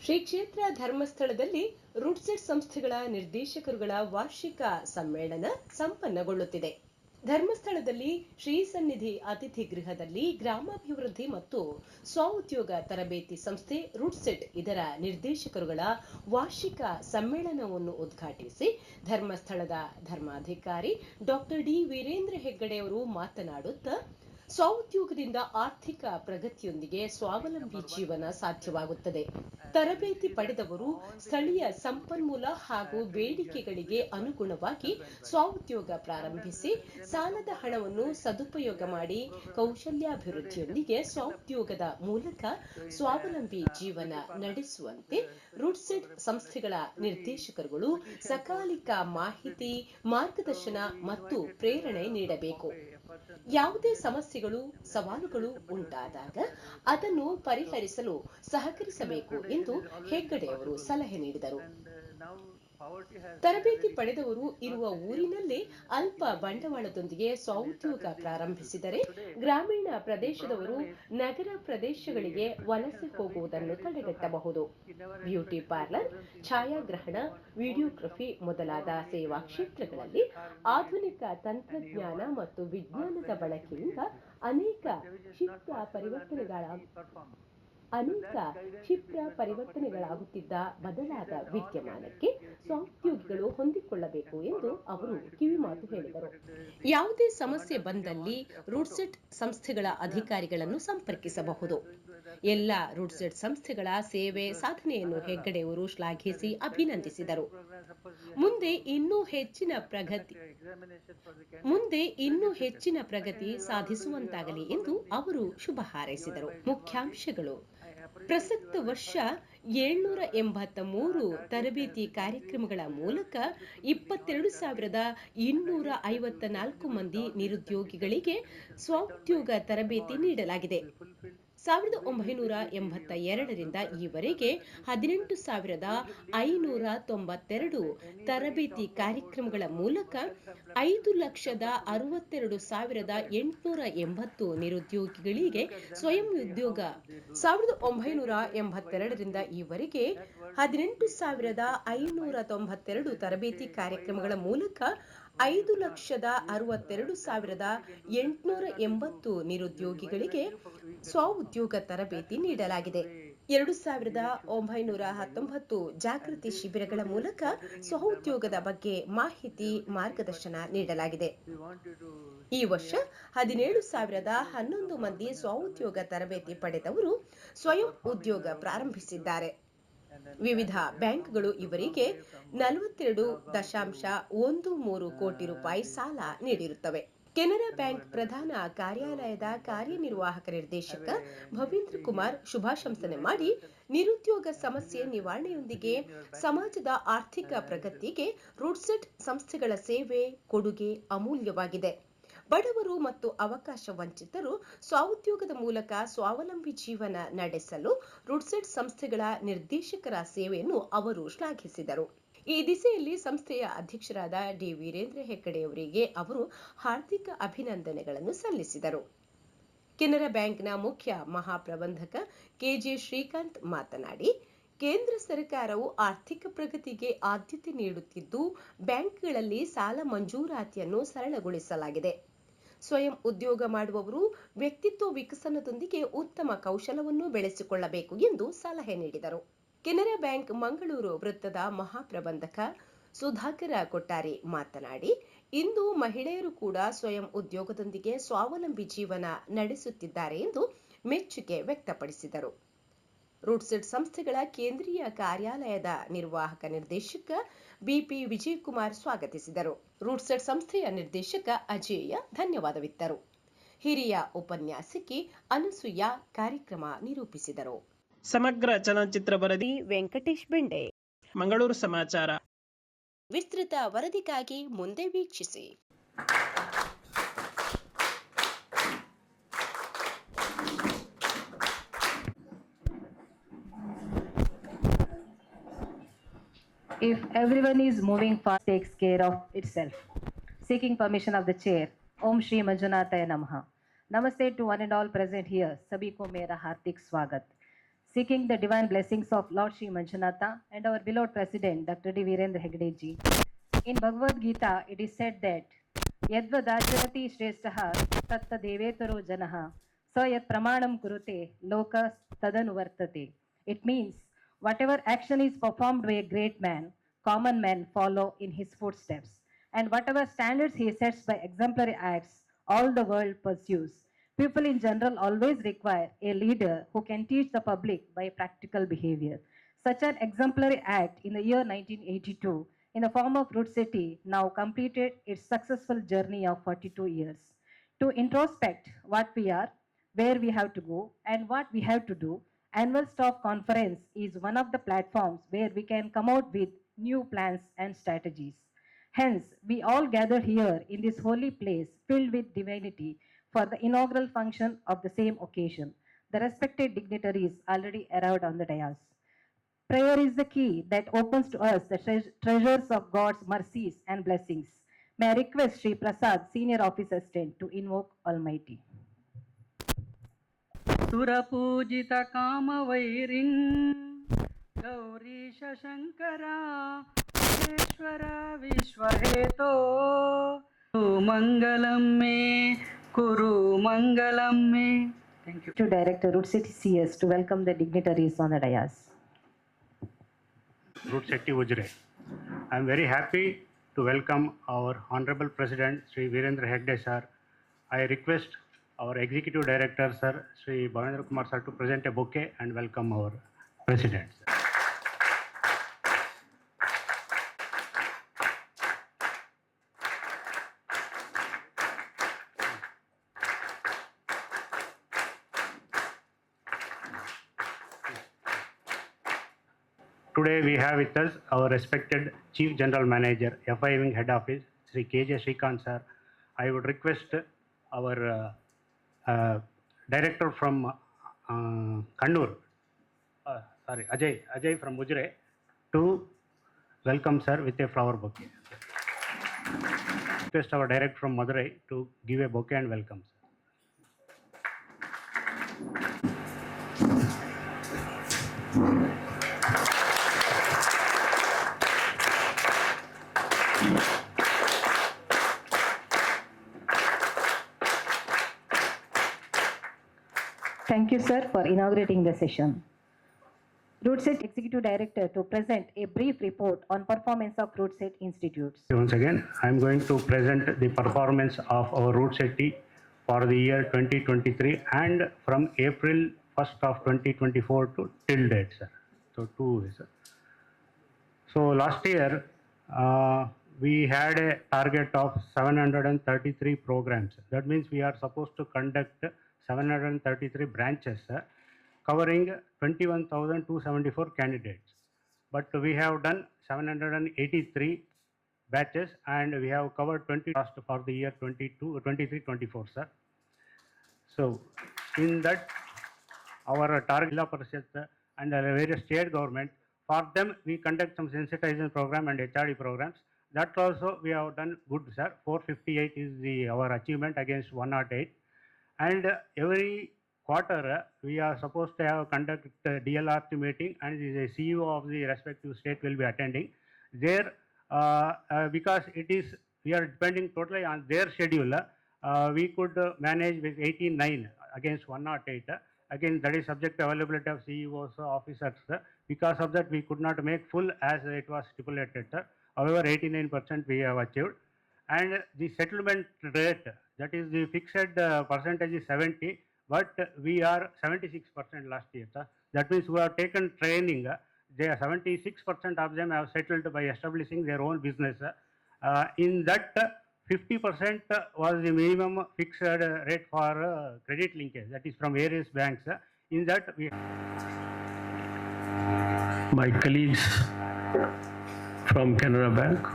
ಶ್ರೀ ಕ್ಷೇತ್ರ ಧರ್ಮಸ್ಥಳದಲ್ಲಿ ರುಡ್ಸೆಟ್ ಸಂಸ್ಥೆಗಳ ನಿರ್ದೇಶಕರುಗಳ ವಾರ್ಷಿಕ ಸಮ್ಮೇಳನ ಸಂಪನ್ನಗೊಳ್ಳುತ್ತಿದೆ. ಧರ್ಮಸ್ಥಳದಲ್ಲಿ ಶ್ರೀ ಸನ್ನಿಧಿ ಅತಿಥಿ ಗೃಹದಲ್ಲಿ ಗ್ರಾಮಾಭಿವೃದ್ಧಿ ಮತ್ತು ಸ್ವಉದ್ಯೋಗ ತರಬೇತಿ ಸಂಸ್ಥೆ ರುಡ್ಸೆಟ್ ಇದರ ನಿರ್ದೇಶಕರುಗಳ ವಾರ್ಷಿಕ ಸಮ್ಮೇಳನವನ್ನು ಉದ್ಘಾಟಿಸಿ ಧರ್ಮಸ್ಥಳದ ಧರ್ಮಾಧಿಕಾರಿ ಡಾಕ್ಟರ್ ಡಿ ವೀರೇಂದ್ರ ಹೆಗ್ಗಡೆ ಅವರು ಮಾತನಾಡುತ್ತಾ, ಸ್ವಉದ್ಯೋಗದಿಂದ ಆರ್ಥಿಕ ಪ್ರಗತಿಯೊಂದಿಗೆ ಸ್ವಾವಲಂಬಿ ಜೀವನ ಸಾಧ್ಯವಾಗುತ್ತದೆ. ತರಬೇತಿ ಪಡೆದವರು ಸ್ಥಳೀಯ ಸಂಪನ್ಮೂಲ ಹಾಗೂ ಬೇಡಿಕೆಗಳಿಗೆ ಅನುಗುಣವಾಗಿ ಸ್ವಉದ್ಯೋಗ ಪ್ರಾರಂಭಿಸಿ ಸಾಲದ ಹಣವನ್ನು ಸದುಪಯೋಗ ಮಾಡಿ ಕೌಶಲ್ಯಾಭಿವೃದ್ಧಿಯೊಂದಿಗೆ ಸ್ವಉದ್ಯೋಗದ ಮೂಲಕ ಸ್ವಾವಲಂಬಿ ಜೀವನ ನಡೆಸುವಂತೆ ರುಡ್ಸೆಟ್ ಸಂಸ್ಥೆಗಳ ನಿರ್ದೇಶಕರುಗಳು ಸಕಾಲಿಕ ಮಾಹಿತಿ, ಮಾರ್ಗದರ್ಶನ ಮತ್ತು ಪ್ರೇರಣೆ ನೀಡಬೇಕು. ಯಾವುದೇ ಸಮಸ್ಯೆಗಳು, ಸವಾಲುಗಳು ಉಂಟಾದಾಗ ಅದನ್ನು ಪರಿಹರಿಸಲು ಸಹಕರಿಸಬೇಕು ಎಂದು ಹೆಗ್ಗಡೆ ಅವರು ಸಲಹೆ ನೀಡಿದರು. ತರಬೇತಿ ಪಡೆದವರು ಇರುವ ಊರಿನಲ್ಲೇ ಅಲ್ಪ ಬಂಡವಾಳದೊಂದಿಗೆ ಸ್ವಉದ್ಯೋಗ ಪ್ರಾರಂಭಿಸಿದರೆ ಗ್ರಾಮೀಣ ಪ್ರದೇಶದವರು ನಗರ ಪ್ರದೇಶಗಳಿಗೆ ವಲಸೆ ಹೋಗುವುದನ್ನು ತಡೆಗಟ್ಟಬಹುದು. ಬ್ಯೂಟಿ ಪಾರ್ಲರ್, ಛಾಯಾಗ್ರಹಣ, ವಿಡಿಯೋಗ್ರಫಿ ಮೊದಲಾದ ಸೇವಾ ಕ್ಷೇತ್ರಗಳಲ್ಲಿ ಆಧುನಿಕ ತಂತ್ರಜ್ಞಾನ ಮತ್ತು ವಿಜ್ಞಾನದ ಬಳಕೆಯಿಂದ ಅನೇಕ ಕ್ಷಿಪ್ರ ಪರಿವರ್ತನೆಗಳಾಗುತ್ತಿದ್ದ ಬದಲಾದ ವಿದ್ಯಮಾನಕ್ಕೆ ಸ್ವಉದ್ಯೋಗಿಗಳು ಹೊಂದಿಕೊಳ್ಳಬೇಕು ಎಂದು ಅವರು ಕಿವಿಮಾತು ಹೇಳಿದರು. ಯಾವುದೇ ಸಮಸ್ಯೆ ಬಂದಲ್ಲಿ ರುಡ್ಸೆಟ್ ಸಂಸ್ಥೆಗಳ ಅಧಿಕಾರಿಗಳನ್ನು ಸಂಪರ್ಕಿಸಬಹುದು. ಎಲ್ಲ ರುಡ್ಸೆಟ್ ಸಂಸ್ಥೆಗಳ ಸೇವೆ ಸಾಧನೆಯನ್ನು ಹೆಗ್ಗಡೆಯವರು ಶ್ಲಾಘಿಸಿ ಅಭಿನಂದಿಸಿದರು. ಮುಂದೆ ಇನ್ನೂ ಹೆಚ್ಚಿನ ಪ್ರಗತಿ ಸಾಧಿಸುವಂತಾಗಲಿ ಎಂದು ಅವರು ಶುಭ ಹಾರೈಸಿದರು. ಮುಖ್ಯಾಂಶಗಳು: ಪ್ರಸಕ್ತ ವರ್ಷ 783 ತರಬೇತಿ ಕಾರ್ಯಕ್ರಮಗಳ ಮೂಲಕ 22,254 ಮಂದಿ ನಿರುದ್ಯೋಗಿಗಳಿಗೆ ಸ್ವಉದ್ಯೋಗ ತರಬೇತಿ ನೀಡಲಾಗಿದೆ. 1982ರಿಂದ ಈವರೆಗೆ 18,592 ತರಬೇತಿ ಕಾರ್ಯಕ್ರಮಗಳ ಮೂಲಕ 5,62,880 ನಿರುದ್ಯೋಗಿಗಳಿಗೆ ಸ್ವಯಂ ಉದ್ಯೋಗ 1982ರಿಂದ ಈವರೆಗೆ 18,592 ತರಬೇತಿ ಕಾರ್ಯಕ್ರಮಗಳ ಮೂಲಕ 5,62,880 ನಿರುದ್ಯೋಗಿಗಳಿಗೆ ಸ್ವಉದ್ಯೋಗ ತರಬೇತಿ ನೀಡಲಾಗಿದೆ. 2,919 ಜಾಗೃತಿ ಶಿಬಿರಗಳ ಮೂಲಕ ಸ್ವಉದ್ಯೋಗದ ಬಗ್ಗೆ ಮಾಹಿತಿ, ಮಾರ್ಗದರ್ಶನ ನೀಡಲಾಗಿದೆ. ಈ ವರ್ಷ 17,011 ಮಂದಿ ಸ್ವಉದ್ಯೋಗ ತರಬೇತಿ ಪಡೆದವರು ಸ್ವಯಂ ಉದ್ಯೋಗ ಪ್ರಾರಂಭಿಸಿದ್ದಾರೆ. ವಿವಿಧ ಬ್ಯಾಂಕ್ಗಳು ಇವರಿಗೆ 42.13 ಕೋಟಿ ರೂಪಾಯಿ ಸಾಲ ನೀಡಿರುತ್ತವೆ. ಕೆನರಾ ಬ್ಯಾಂಕ್ ಪ್ರಧಾನ ಕಾರ್ಯಾಲಯದ ಕಾರ್ಯನಿರ್ವಾಹಕ ನಿರ್ದೇಶಕ ಭವೀಂದ್ರ ಕುಮಾರ್ ಶುಭಾಶಂಸನೆ ಮಾಡಿ, ನಿರುದ್ಯೋಗ ಸಮಸ್ಯೆ ನಿವಾರಣೆಯೊಂದಿಗೆ ಸಮಾಜದ ಆರ್ಥಿಕ ಪ್ರಗತಿಗೆ ರುಡ್ಸೆಟ್ ಸಂಸ್ಥೆಗಳ ಸೇವೆ, ಕೊಡುಗೆ ಅಮೂಲ್ಯವಾಗಿದೆ. ಬಡವರು ಮತ್ತು ಅವಕಾಶ ವಂಚಿತರು ಸ್ವಉದ್ಯೋಗದ ಮೂಲಕ ಸ್ವಾವಲಂಬಿ ಜೀವನ ನಡೆಸಲು ರುಡ್ಸೆಟ್ ಸಂಸ್ಥೆಗಳ ನಿರ್ದೇಶಕರ ಸೇವೆಯನ್ನು ಅವರು ಶ್ಲಾಘಿಸಿದರು. ಈ ದಿಸೆಯಲ್ಲಿ ಸಂಸ್ಥೆಯ ಅಧ್ಯಕ್ಷರಾದ ಡಿ ವೀರೇಂದ್ರ ಹೆಗ್ಗಡೆಯವರಿಗೆ ಅವರು ಹಾರ್ದಿಕ ಅಭಿನಂದನೆಗಳನ್ನು ಸಲ್ಲಿಸಿದರು. ಕೆನರಾ ಬ್ಯಾಂಕ್ನ ಮುಖ್ಯ ಮಹಾಪ್ರಬಂಧಕ ಕೆಜೆ ಶ್ರೀಕಾಂತ್ ಮಾತನಾಡಿ, ಕೇಂದ್ರ ಸರ್ಕಾರವು ಆರ್ಥಿಕ ಪ್ರಗತಿಗೆ ಆದ್ಯತೆ ನೀಡುತ್ತಿದ್ದು ಬ್ಯಾಂಕ್ಗಳಲ್ಲಿ ಸಾಲ ಮಂಜೂರಾತಿಯನ್ನು ಸರಳಗೊಳಿಸಲಾಗಿದೆ. ಸ್ವಯಂ ಉದ್ಯೋಗ ಮಾಡುವವರು ವ್ಯಕ್ತಿತ್ವ ವಿಕಸನದೊಂದಿಗೆ ಉತ್ತಮ ಕೌಶಲವನ್ನು ಬೆಳೆಸಿಕೊಳ್ಳಬೇಕು ಎಂದು ಸಲಹೆ ನೀಡಿದರು. ಕೆನರಾ ಬ್ಯಾಂಕ್ ಮಂಗಳೂರು ವೃತ್ತದ ಮಹಾಪ್ರಬಂಧಕ ಸುಧಾಕರ ಕೊಟ್ಟಾರಿ ಮಾತನಾಡಿ, ಇಂದು ಮಹಿಳೆಯರು ಕೂಡ ಸ್ವಯಂ ಉದ್ಯೋಗದೊಂದಿಗೆ ಸ್ವಾವಲಂಬಿ ಜೀವನ ನಡೆಸುತ್ತಿದ್ದಾರೆ ಎಂದು ಮೆಚ್ಚುಗೆ ವ್ಯಕ್ತಪಡಿಸಿದರು. ರುಡ್ಸೆಟ್ ಸಂಸ್ಥೆಗಳ ಕೇಂದ್ರೀಯ ಕಾರ್ಯಾಲಯದ ನಿರ್ವಾಹಕ ನಿರ್ದೇಶಕ ಬಿಪಿ ವಿಜಯಕುಮಾರ್ ಸ್ವಾಗತಿಸಿದರು. ರುಡ್ಸೆಟ್ ಸಂಸ್ಥೆಯ ನಿರ್ದೇಶಕ ಅಜೇಯ ಧನ್ಯವಾದವಿತ್ತರು. ಹಿರಿಯ ಉಪನ್ಯಾಸಕಿ ಅನಸೂಯ ಕಾರ್ಯಕ್ರಮ ನಿರೂಪಿಸಿದರು. ಸಮಗ್ರ ಚಲನಚಿತ್ರ ವರದಿ ವೆಂಕಟೇಶ್ ಬೆಂಡೆ. ಮಂಗಳೂರು ಸಮಾಚಾರ. ವಿಸ್ತೃತ ವರದಿಗಾಗಿ ಮುಂದೆ ವೀಕ್ಷಿಸಿ. If everyone is moving fast, takes care of itself. Seeking permission of the chair, Om Shri Manjunataya Namaha. Namaste to one and all present here. Sabhi ko mera hardik swagat. seeking the divine blessings of Lord Sri Manjunatha and our beloved President, Dr. D. Virendra Hegde ji. In Bhagavad Gita, it is said that Yadvadacharati Shresthaha Tatta Devetaro Janaha Sa Yat Pramanam Kurute Loka Tadanuvartate. It means whatever action is performed by a great man, common men follow in his footsteps. And whatever standards he sets by exemplary acts, all the world pursues. People in general always require a leader who can teach the public by practical behavior. Such an exemplary act in the year 1982 in the form of Rudseti now completed its successful journey of 42 years. To introspect what we are, where we have to go, and what we have to do, Annual Staff Conference is one of the platforms where we can come out with new plans and strategies. Hence, we all gather here in this holy place filled with divinity for the inaugural function of the same occasion. The respected dignitaries already arrived on the dais. Prayer is the key that opens to us the treasures of God's mercies and blessings. May I request Sri Prasad, Senior Office Assistant, to invoke Almighty. ಸುರಪೂಜಿತ ಕಾಮವೈರಿಂ Gaurisha Shankara Maheshwara ವಿಶ್ವಹೇತೋ Mangalam May Kuru Mangalam May. Thank you. To Director Rudseti CS to welcome the dignitaries on the dais. Rudseti Ujre. I am very happy to welcome our Honorable President Sri Virendra Hegde sir. I request our Executive Director sir Sri Bhavendra Kumar sir to present a bouquet and welcome our President. Today we have with us our respected Chief General Manager, FI Wing Head Office, Sri K.J. Srikant sir. I would request our Director from Kannur, Ajay from Ujre, to welcome sir with a flower bouquet. Request our Director from Madurai to give a bouquet and welcome sir. Thank you, sir, for inaugurating the session. Rudseti Executive Director to present a brief report on performance of Rudseti Institutes. Once again, I am going to present the performance of our Rudseti for the year 2023 and from April 1st of 2024 to till date, sir. So 2 years, sir. So last year, we had a target of 733 programs. That means we are supposed to conduct 733 branches, covering 21,274 candidates. But we have done 783 batches and we have covered 20 tasks for the year 23-24, sir. So in that, our target Jilla Parishad and the various state government, for them we conduct some sensitization program and HRD programs. That also we have done good, sir. 458 is our achievement against 108. And every quarter we are supposed to have conduct DLRT meeting and the CEO of the respective state will be attending. There, because it is, we are depending totally on their schedule, we could manage with 89 against 108. Again, that is subject to availability of CEOs, officers. Because of that, we could not make full as it was stipulated. However, 89% we have achieved. And the settlement rate, that is the fixed percentage is 70, but we are 76% last year, sir. That means we have taken training. They are 76% of them have settled by establishing their own business. In that, 50% was the minimum fixed rate for credit linkage, that is from various banks. In that, we my colleagues from Canara Bank.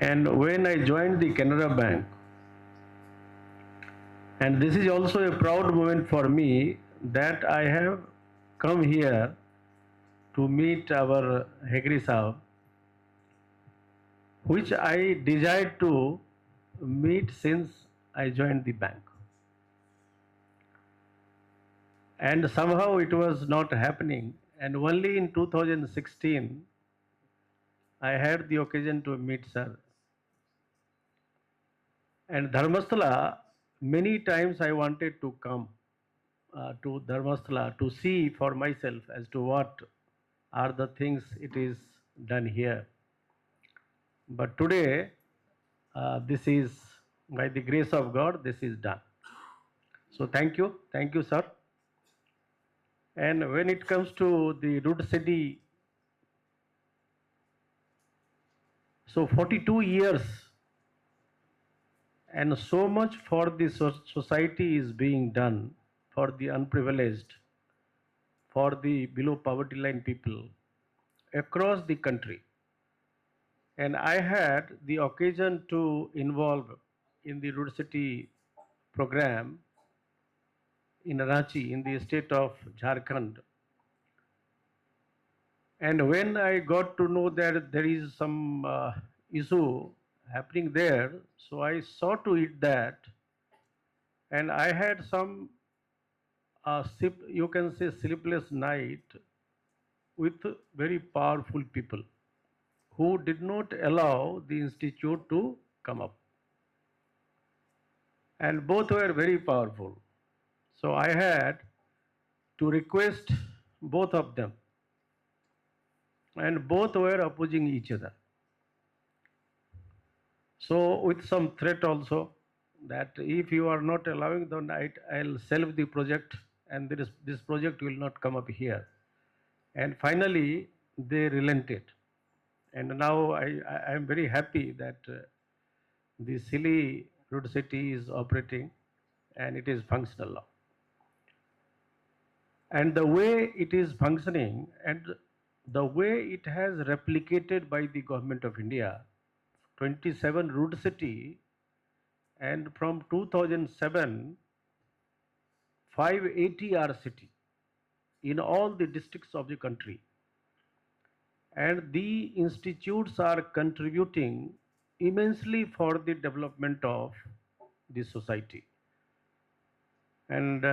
And when I joined the Canara Bank, and this is also a proud moment for me that I have come here to meet our Hegde Sahab, which I desired to meet since I joined the bank. and somehow it was not happening. And only in 2016, I had the occasion to meet sir. And Dharmasthala, many times I wanted to come to Dharmasthala to see for myself as to what are the things it is done here. But today, this is, by the grace of God, this is done. So thank you, sir. And when it comes to the Rudseti, so 42 years and so much for the society is being done for the unprivileged, for the below poverty line people across the country. And I had the occasion to involve in the Rudseti program in Ranchi, in the state of Jharkhand. And when I got to know that there is some issue happening there, so I saw to it that, and I had some, you can say, sleepless night with very powerful people who did not allow the institute to come up. And both were very powerful. So I had to request both of them. And both were opposing each other. So with some threat also, that if you are not allowing, then I'll shelve the project and this project will not come up here. And finally, they relented. And now I am very happy that the silly Rudseti is operating and it is functional now. And the way it is functioning and the way it has replicated by the government of India, 27 Rudseti, and from 2007, 580 RCT in all the districts of the country. And the institutes are contributing immensely for the development of the society. And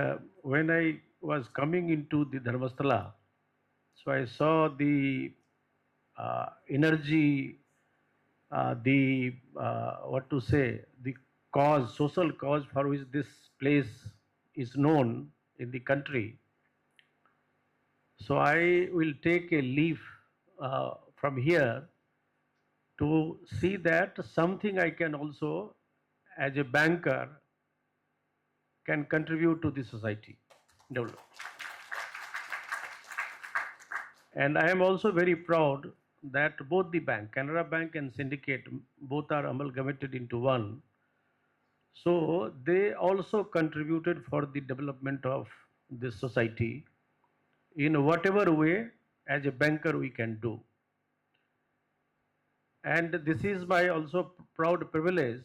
when I was coming into the Dharmasthala, so I saw the energy, the cause, social cause for which this place is known in the country. So I will take a leave from here to see that something I can also, as a banker, can contribute to the society development. And I am also very proud that both the bank, Canara Bank and Syndicate, both are amalgamated into one. So they also contributed for the development of this society in whatever way as a banker we can do. And this is my also proud privilege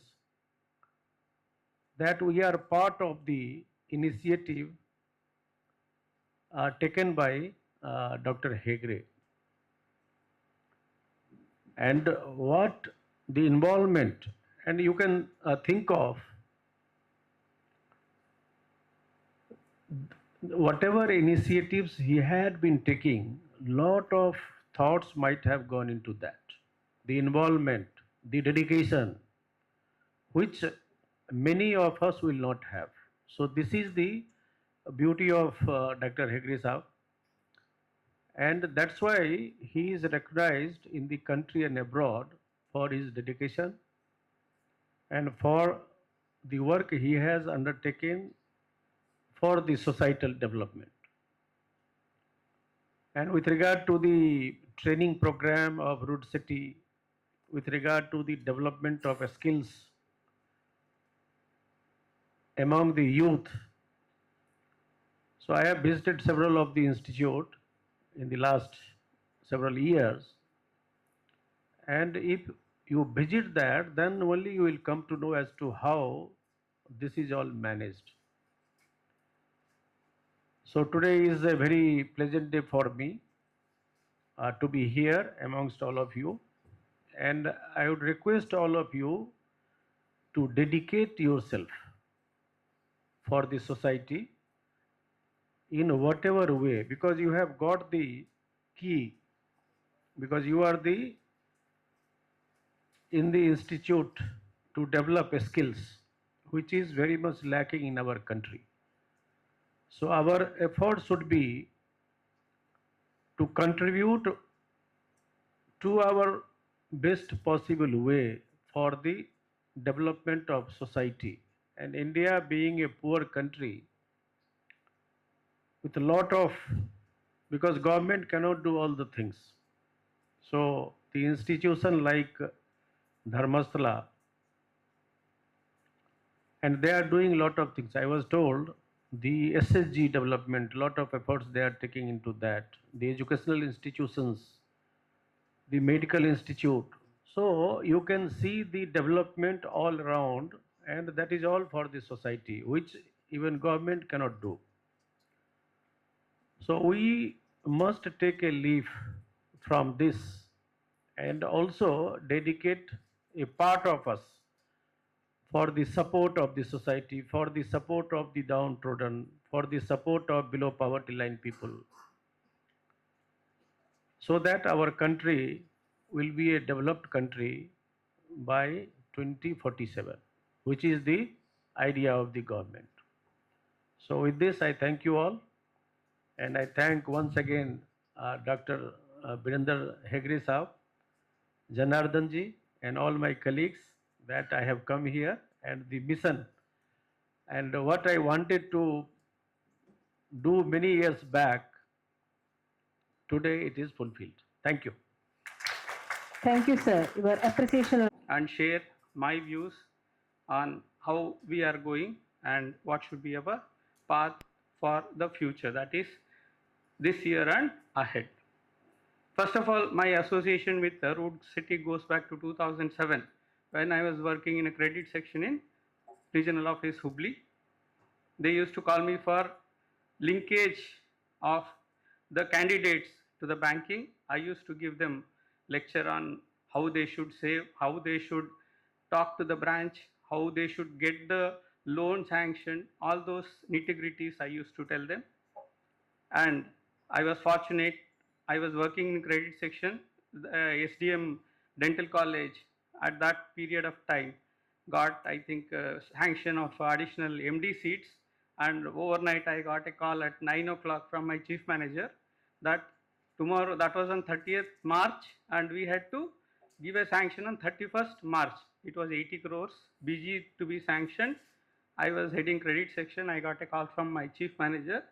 that we are part of the initiative taken by Dr. Hegre. And what the involvement, and you can think of whatever initiatives he had been taking, lot of thoughts might have gone into that. The involvement, the dedication, which many of us will not have. So this is the beauty of Dr. Hegre Saab. And that's why he is recognized in the country and abroad for his dedication and for the work he has undertaken for the societal development. And with regard to the training program of Rudseti, with regard to the development of skills among the youth, so I have visited several of the institute in the last several years, and if you visit that, then only you will come to know as to how this is all managed. So today is a very pleasant day for me to be here amongst all of you, and I would request all of you to dedicate yourself for the society in whatever way, because you have got the key, because you are the in the institute to develop skills, which is very much lacking in our country. So our effort should be to contribute to our best possible way for the development of society. And India being a poor country with a lot of, because government cannot do all the things. So the institution like Dharmasthala, and they are doing a lot of things. I was told the SSG development, lot of efforts they are taking into that. The educational institutions, the medical institute. So you can see the development all around, and that is all for the society, which even government cannot do. So we must take a leaf from this and also dedicate a part of us for the support of the society, for the support of the downtrodden, for the support of below poverty line people, so that our country will be a developed country by 2047, which is the idea of the government. So with this, I thank you all, and I thank once again Dr. Birender Hegde Saab, Janardhan ji, and all my colleagues that I have come here, and the mission and what I wanted to do many years back, today it is fulfilled. Thank you. Thank you, sir. Your appreciation. And share my views on how we are going and what should be our path for the future, that is this year and ahead. First of all, my association with Rudseti goes back to 2007, when I was working in a credit section in regional office Hubli. They used to call me for linkage of the candidates to the banking. I used to give them lecture on how they should save, how they should talk to the branch, how they should get the loan sanction. All those nitty-gritties I used to tell them. And I was fortunate, I was working in credit section, SDM Dental College at that period of time got, I think, sanction of additional MD seats, and overnight I got a call at 9 o'clock from my chief manager that tomorrow, that was on 30th March, and we had to give a sanction on 31st March. It was 80 crores BG to be sanctioned. I was heading credit section. I got a call from my chief manager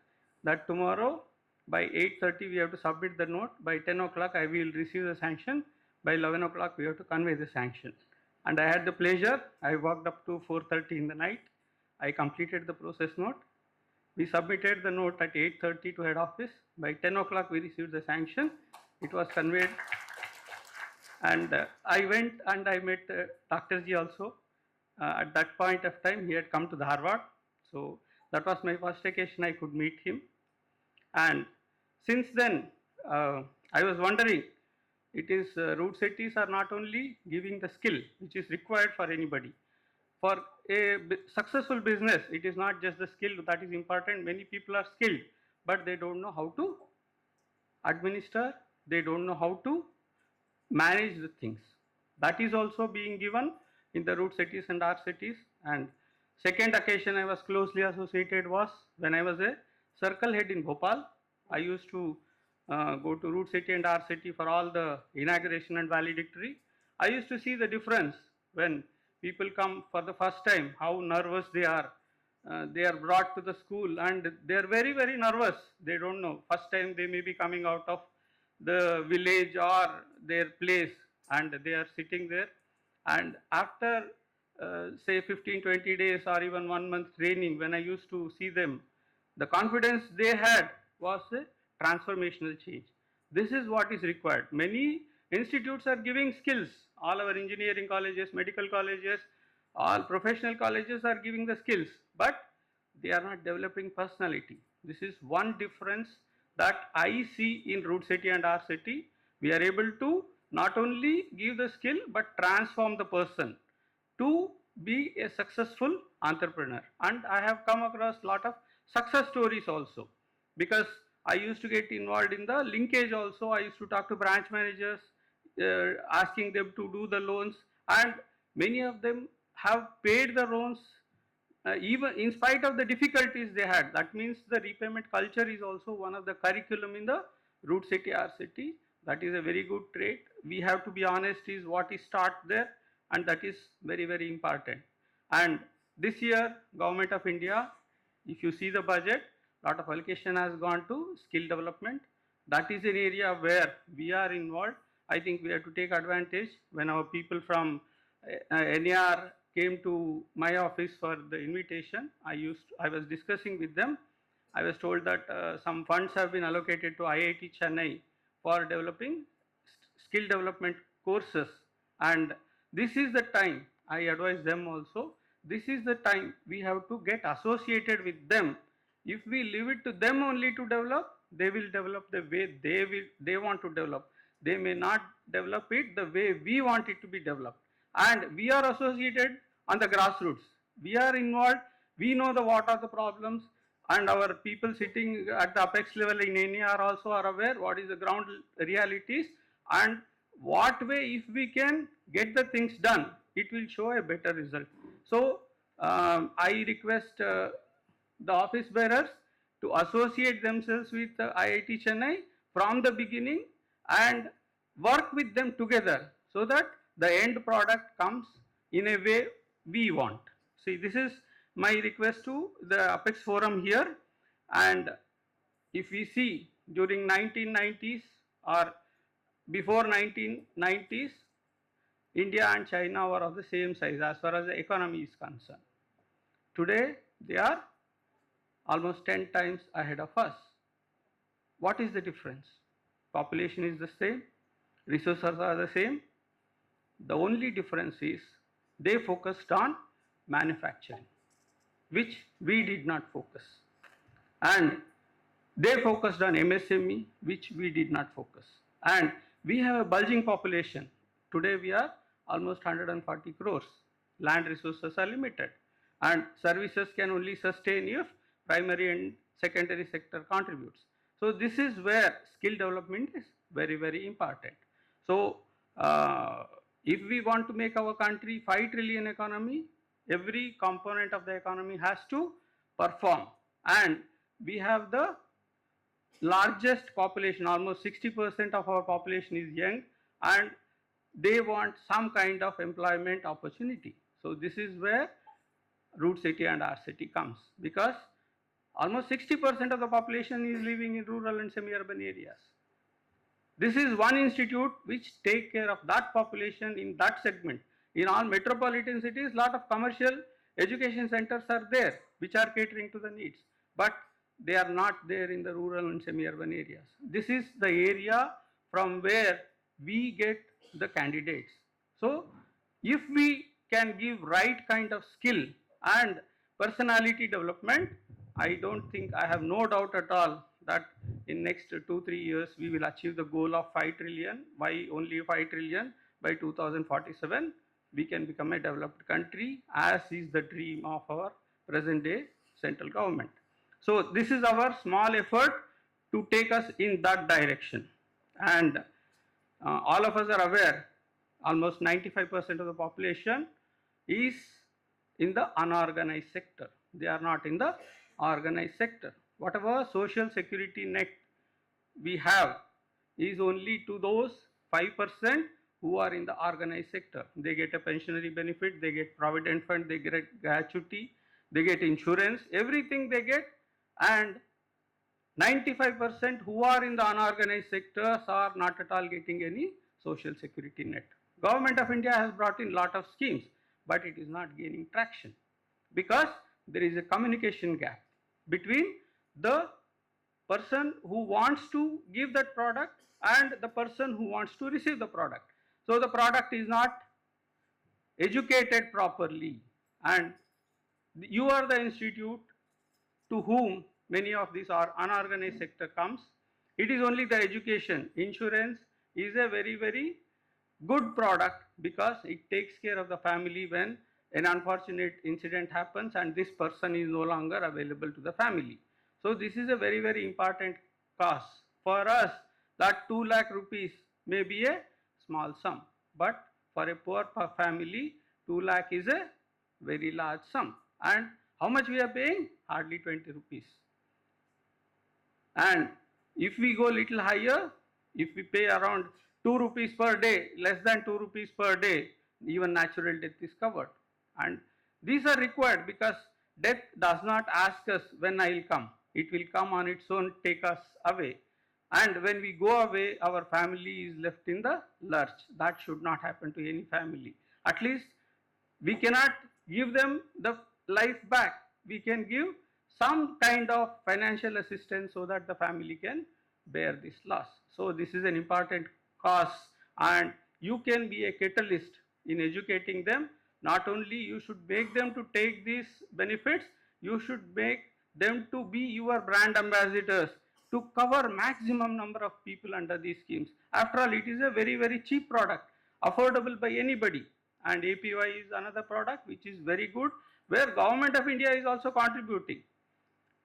that tomorrow by 8:30 we have to submit the note. By 10 o'clock I will receive the sanction. By 11 o'clock we have to convey the sanction. And I had the pleasure. I worked up to 4:30 in the night. I completed the process note. We submitted the note at 8:30 to head office. By 10 o'clock we received the sanction. It was conveyed. And I went and I met Dr. Ji also. At that point of time he had come to the Harvard. So that was my first occasion I could meet him. And since then I was wondering, it is Rudsetis are not only giving the skill which is required for anybody. For a successful business, it is not just the skill that is important. Many people are skilled, but they don't know how to administer, they don't know how to manage the things. That is also being given in the Rudsetis and Rsetis. And second occasion I was closely associated was when I was a circle head in Bhopal. I used to go to Rudseti and Rseti for all the inauguration and valedictory. I used to see the difference when people come for the first time, how nervous they are. They are brought to the school and they are very, very nervous. They don't know. First time they may be coming out of the village or their place and they are sitting there. And after say 15-20 days or even 1 month training, when I used to see them, the confidence they had was a transformational change. This is what is required. Many institutes are giving skills. All our engineering colleges, medical colleges, all professional colleges are giving the skills, but they are not developing personality. This is one difference that I see in Rudseti and Rseti. We are able to not only give the skill, but transform the person to be a successful entrepreneur. And I have come across a lot of success stories also. because I used to get involved in the linkage also. I used to talk to branch managers, asking them to do the loans, and many of them have paid the loans even in spite of the difficulties they had. That means the repayment culture is also one of the curriculum in the Rudseti RCT. That is a very good trait. We have to be honest is what is start there, and that is very, very important. And this year, Government of India, if you see the budget, lot of allocation has gone to skill development. That is an area where we are involved. I think we have to take advantage. When our people from NAR came to my office for the invitation, I was discussing with them. I was told that some funds have been allocated to IIT Chennai for developing skill development courses, and this is the time I advise them also. This is the time we have to get associated with them. If we leave it to them only to develop, they will develop the way they want to develop. They may not develop it the way we want it to be developed. And we are associated on the grassroots. We are involved. We know what are the problems, and our people sitting at the apex level in NAR also are aware what is the ground realities, and what way if we can get the things done, it will show a better result. So I request the office bearers to associate themselves with IIT Chennai from the beginning and work with them together so that the end product comes in a way we want. See, this is my request to the Apex Forum here. And if we see during 1990s or before 1990s, India and China were of the same size as far as the economy is concerned. Today, they are almost 10 times ahead of us. What is the difference? Population is the same, resources are the same. The only difference is they focused on manufacturing, which we did not focus. And they focused on MSME, which we did not focus. And we have a bulging population. Today we are almost 140 crores. Land resources are limited, and services can only sustain if primary and secondary sector contributes. So this is where skill development is very, very important. So if we want to make our country 5 trillion economy, every component of the economy has to perform. And we have the largest population, almost 60% of our population is young, and they want some kind of employment opportunity. So this is where Rudseti and RCT comes, because almost 60% of the population is living in rural and semi-urban areas. This is one institute which take care of that population in that segment. In all metropolitan cities, lot of commercial education centers are there which are catering to the needs, but they are not there in the rural and semi-urban areas. This is the area from where we get the candidates. So if we can give right kind of skill and personality development, I don't think, I have no doubt at all that in next 2-3 years we will achieve the goal of 5 trillion. Why only 5 trillion? By 2047 we can become a developed country, as is the dream of our present day central government. So this is our small effort to take us in that direction. And all of us are aware, almost 95% of the population is in the unorganized sector. They are not in the organized sector. Whatever social security net we have is only to those 5% who are in the organized sector. They get a pensionary benefit, they get provident fund, they get gratuity, they get insurance, everything they get. And 95% who are in the unorganized sectors are not at all getting any social security net. Government of India has brought in lot of schemes, but it is not gaining traction because there is a communication gap between the person who wants to give that product and the person who wants to receive the product. So the product is not educated properly, and you are the institute to whom many of these are unorganized sector comes. It is only the education. Insurance is a very, very good product because it takes care of the family when an unfortunate incident happens and this person is no longer available to the family. So this is a very, very important cost. For us, that 2 lakh rupees may be a small sum, but for a poor family, 2 lakh is a very large sum. And how much we are paying? Hardly 20 rupees. And if we go little higher, if we pay around 2 rupees per day, less than 2 rupees per day, even natural death is covered. And these are required because death does not ask us when I will come. It will come on its own, take us away. And when we go away, our family is left in the lurch. That should not happen to any family. At least we cannot give them the life back. We can give some kind of financial assistance so that the family can bear this loss. So this is an important cause, and you can be a catalyst in educating them. Not only you should make them to take these benefits, you should make them to be your brand ambassadors to cover maximum number of people under these schemes. After all, it is a very, very cheap product, affordable by anybody. And APY is another product which is very good, where Government of India is also contributing.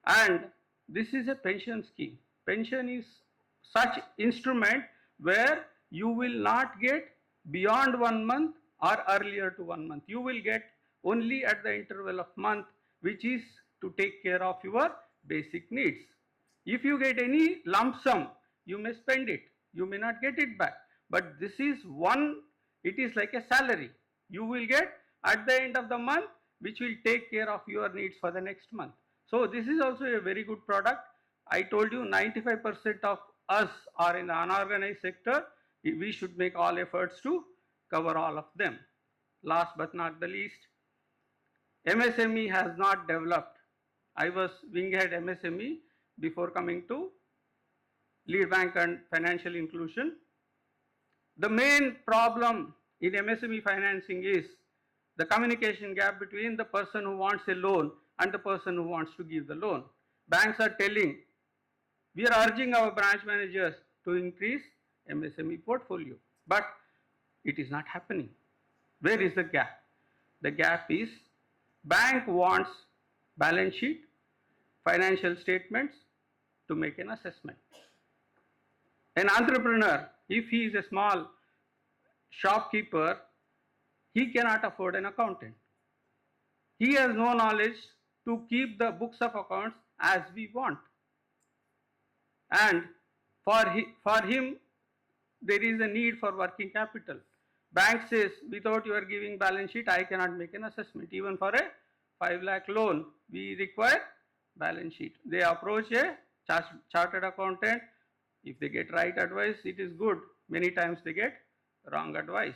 And this is a pension scheme. Pension is such instrument where you will not get beyond 1 month or earlier to 1 month. You will get only at the interval of month, which is to take care of your basic needs. If you get any lump sum, you may spend it. You may not get it back. But this is one, it is like a salary. You will get at the end of the month, which will take care of your needs for the next month. So this is also a very good product. I told you 95% of us are in the unorganized sector. We should make all efforts to cover all of them. Last but not the least, MSME has not developed. I was wing head MSME before coming to lead bank and financial inclusion. The main problem in MSME financing is the communication gap between the person who wants a loan and the person who wants to give the loan. Banks are telling, we are urging our branch managers to increase MSME portfolio, but it is not happening. Where is the gap? The gap is bank wants balance sheet, financial statements to make an assessment. An entrepreneur, if he is a small shopkeeper, he cannot afford an accountant. He has no knowledge to keep the books of accounts as we want. And for him, there is a need for working capital. Bank says, without your giving balance sheet, I cannot make an assessment. Even for a 5 lakh loan, we require balance sheet. They approach a chartered accountant. If they get right advice, it is good. Many times they get wrong advice.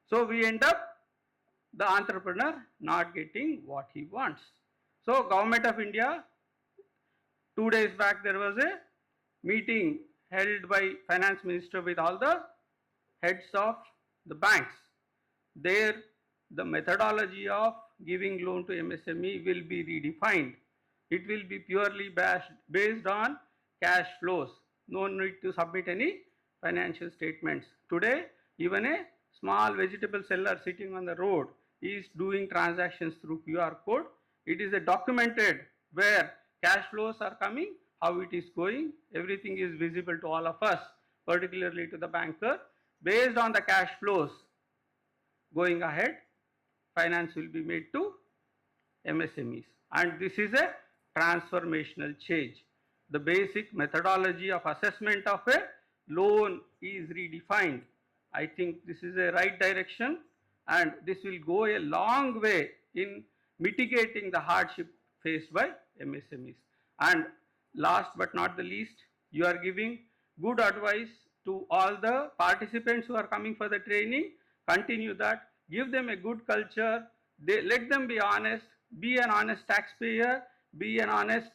So we end up the entrepreneur not getting what he wants. So Government of India, 2 days back there was a meeting held by Finance Minister with all the heads of the banks. There the methodology of giving loan to MSME will be redefined. It will be purely based on cash flows. No need to submit any financial statements. Today, even a small vegetable seller sitting on the road is doing transactions through QR code. It is a documented where cash flows are coming, how it is going, everything is visible to all of us, particularly to the banker. Based on the cash flows going ahead, finance will be made to MSMEs. And this is a transformational change. The basic methodology of assessment of a loan is redefined. I think this is a right direction, and this will go a long way in mitigating the hardship faced by MSMEs. And last but not the least, you are giving good advice to all the participants who are coming for the training. Continue that, give them a good culture, let them be honest, be an honest taxpayer, be an honest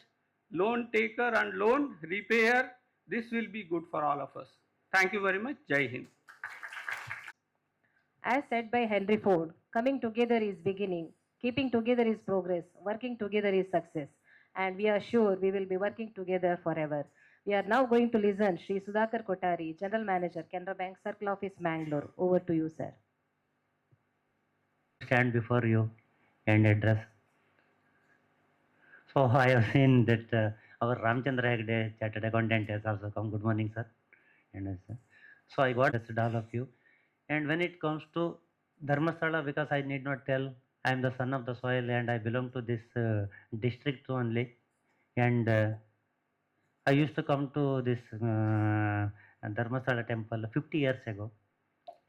loan taker and loan repayer. This will be good for all of us. Thank you very much. Jai Hind. As said by Henry Ford, coming together is beginning, keeping together is progress, working together is success. And we are sure we will be working together forever. We are now going to listen Shri Sudhakar Kothari, General Manager, Canara Bank Circle Office, Mangalore. Over to you, sir. Stand before you and address. So I have seen that our Ramchandra Hegde, chartered accountant, has also come. Good morning, sir. And sir. So I got tested all of you. And when it comes to Dharmasthala, because I need not tell, I am the son of the soil and I belong to this district only. And I used to come to this Dharmasthala temple 50 years ago.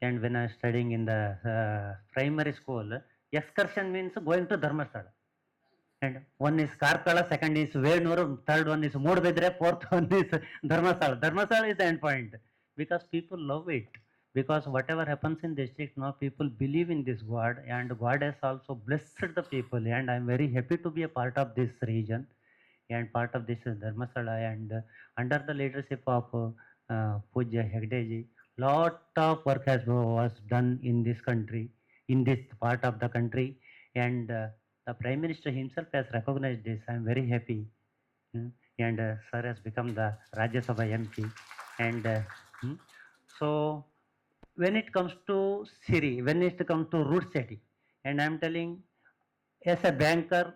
And when I was studying in the primary school, excursion means going to Dharmasthala. And one is Karkala, second is Venur, third one is Mudbidre, fourth one is Dharmasthala. Dharmasthala is the end point because people love it. Because whatever happens in district now, people believe in this God, and God has also blessed the people. And I am very happy to be a part of this region and part of this Dharmasthala. And under the leadership of Puja Hegdeji, lot of work was done in this country, in this part of the country, and the Prime Minister himself has recognized this. I am very happy. And sir has become the Rajya Sabha MP. And so when it comes to Siri, when it comes to Rudseti, and I am telling, as a banker,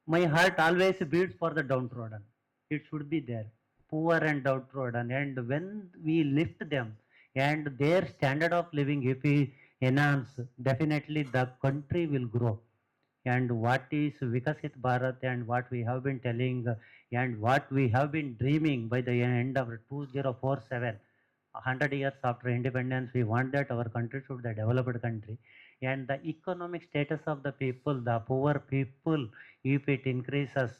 my heart always beats for the downtrodden. It should be there, poor and downtrodden. And when we lift them and their standard of living, if we enhance, definitely the country will grow. And what is Vikasit Bharat and what we have been telling and what we have been dreaming by the end of 2047, 100 years after independence, we want that our country should be a developed country. And the economic status of the people, the poor people, if it increases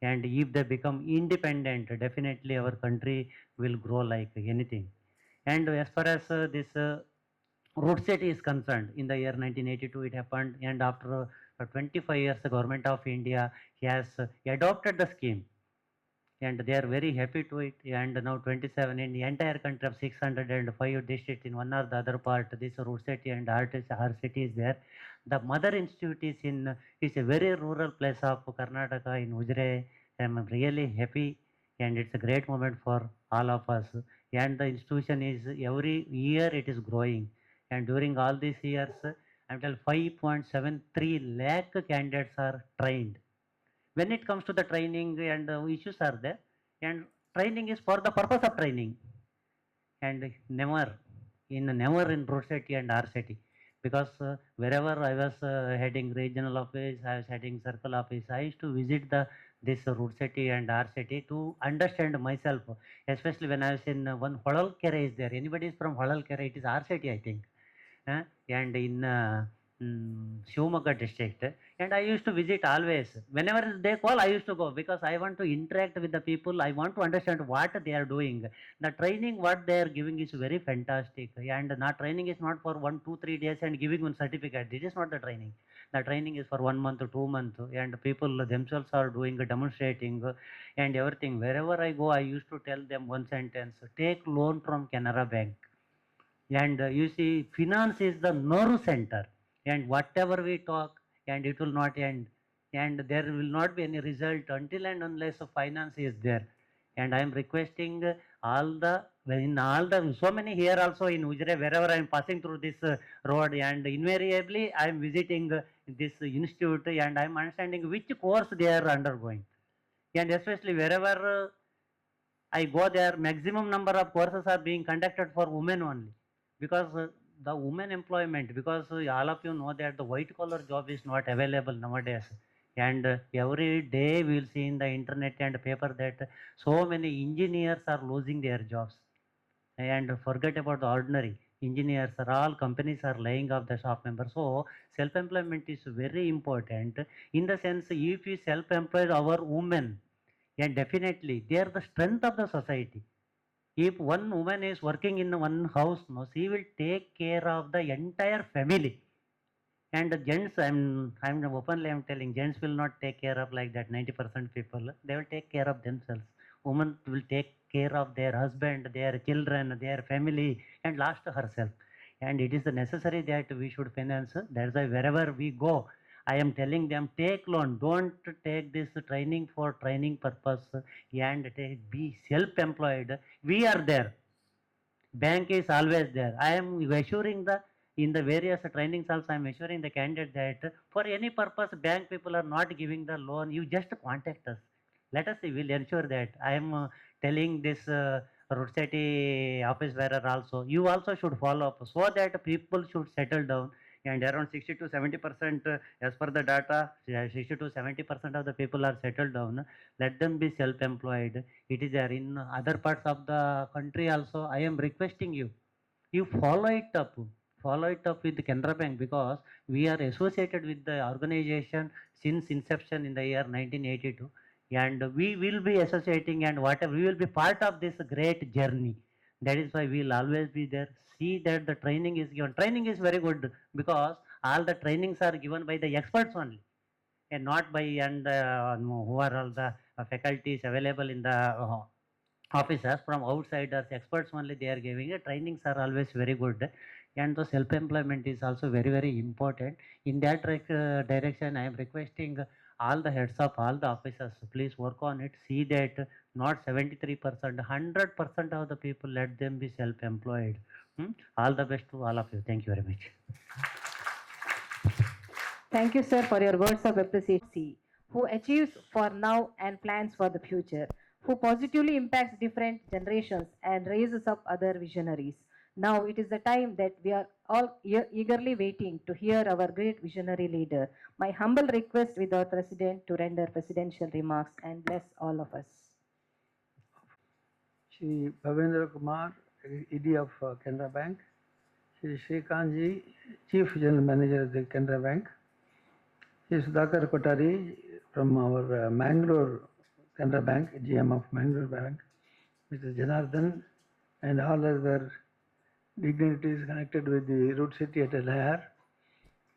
and if they become independent, definitely our country will grow like anything. And as far as this Rudseti is concerned, in the year 1982 it happened, and after 25 years the government of India has adopted the scheme. And they are very happy to it. And now 27 in the entire country of 605 districts, in one or the other part, this Rudseti and our city is there. The mother institute is a very rural place of Karnataka in Ujre. I am really happy, and it's a great moment for all of us. And the institution is every year it is growing. And during all these years, until 5.73 lakh candidates are trained. When it comes to the training and issues are there, and training is for the purpose of training, and never in Rudseti and RCT, because wherever I was heading regional office, I was heading circle office, I used to visit this Rudseti and RCT to understand myself, especially when I was in one Holalkere is there. Anybody is from Holalkere? It is RCT, I think. And in Shivamogga district, and I used to visit always. Whenever they call, I used to go because I want to interact with the people. I want to understand what they are doing. The training what they are giving is very fantastic, and not training is not for 1, 2, 3 days and giving one certificate. This is not the training. The training is for 1 month, 2 months, and people themselves are doing demonstrating and everything. Wherever I go, I used to tell them one sentence: take loan from Canara Bank. And you see, finance is the nerve center, and whatever we talk, and it will not end, and there will not be any result until and unless finance is there. And I am requesting so many here also in Ujre, wherever I am passing through this road, and invariably I am visiting this institute, and I am understanding which course they are undergoing. And especially wherever I go there, maximum number of courses are being conducted for women only, because the women employment, because all of you know that the white collar job is not available nowadays. And every day we will see in the internet and paper that so many engineers are losing their jobs. And forget about the ordinary engineers, all companies are laying off the staff members. So self-employment is very important, in the sense if we self-employ our women, and definitely they are the strength of the society. If one woman is working in one house, no, she will take care of the entire family. And the gents, I'm openly I'm telling, gents will not take care of like that 90% people. They will take care of themselves. Women will take care of their husband, their children, their family, and last herself. And it is necessary that we should finance. That's why wherever we go, I am telling them, take loan, don't take this training for training purpose, and be self-employed. We are there. Bank is always there. I am assuring in the various trainings also, I am assuring the candidate that for any purpose, bank people are not giving the loan. You just contact us. Let us see, we'll ensure that. I am telling this Rudseti office bearer also, you also should follow up so that people should settle down. And around 60 to 70% as per the data, 60 to 70% of the people are settled down. Let them be self-employed. It is there in other parts of the country also. I am requesting you, you follow it up. Follow it up with the Canara Bank, because we are associated with the organization since inception in the year 1982, and we will be associating, and whatever, we will be part of this great journey. That is why we will always be there. See that the training is given. Training is very good, because all the trainings are given by the experts only, and not by who are all the faculties available in the officers from outsiders, experts only they are giving it. Trainings are always very good, and the self-employment is also very, very important. In that direction, I am requesting all the heads of all the officers, please work on it. See that not 73%, 100% of the people, let them be self-employed. All the best to all of you. Thank you very much. Thank you, sir, for your words of appreciation. Who achieves for now and plans for the future, who positively impacts different generations and raises up other visionaries. Now it is the time that we are all eagerly waiting to hear our great visionary leader. My humble request with our president to render presidential remarks and bless all of us. Shri Bhavendra Kumar, ED of Canara Bank, Shri Shrikant Ji, Chief General Manager of the Canara Bank, Shri Sudhakar Kotari from our Mangalore Canara Bank, GM of Mangalore Bank, Mr. Janardhan, and all other dignitaries connected with the Rudseti at Lahar,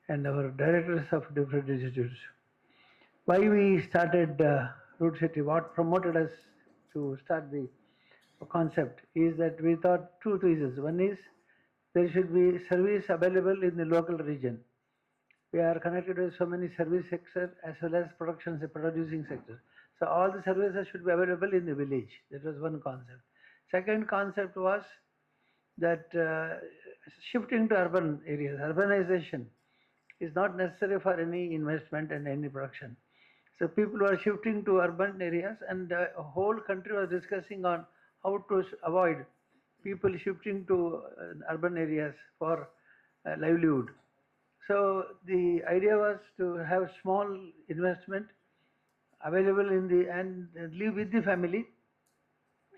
and our directors of different institutes. Why we started Rudseti, what promoted us to start the concept is that we thought two reasons. One is there should be service available in the local region. We are connected with so many service sectors as well as producing sector. So all the services should be available in the village. That was one concept. Second concept was that shifting to urban areas, urbanization is not necessary for any investment and any production. So people were shifting to urban areas, and the whole country was discussing on how to avoid people shifting to urban areas for livelihood. So the idea was to have small investment available in the, and live with the family,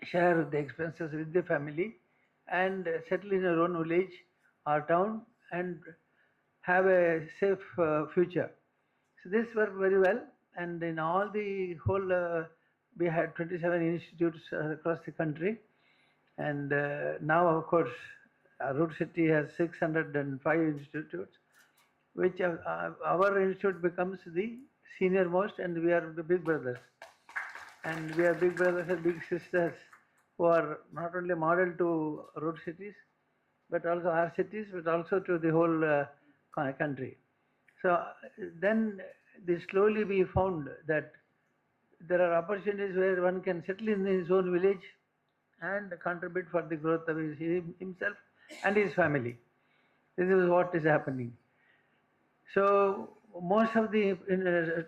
share the expenses with the family, and settle in your own village or town and have a safe future. So this worked very well, and in all the whole, we had 27 institutes across the country, and now of course Rudseti has 605 institutes, which our institute becomes the senior most, and we are the big brothers. And we are big brothers and big sisters who are not only model to road cities, but also our cities, but also to the whole country. So then slowly we found that there are opportunities where one can settle in his own village and contribute for the growth of himself and his family. This is what is happening. So most of the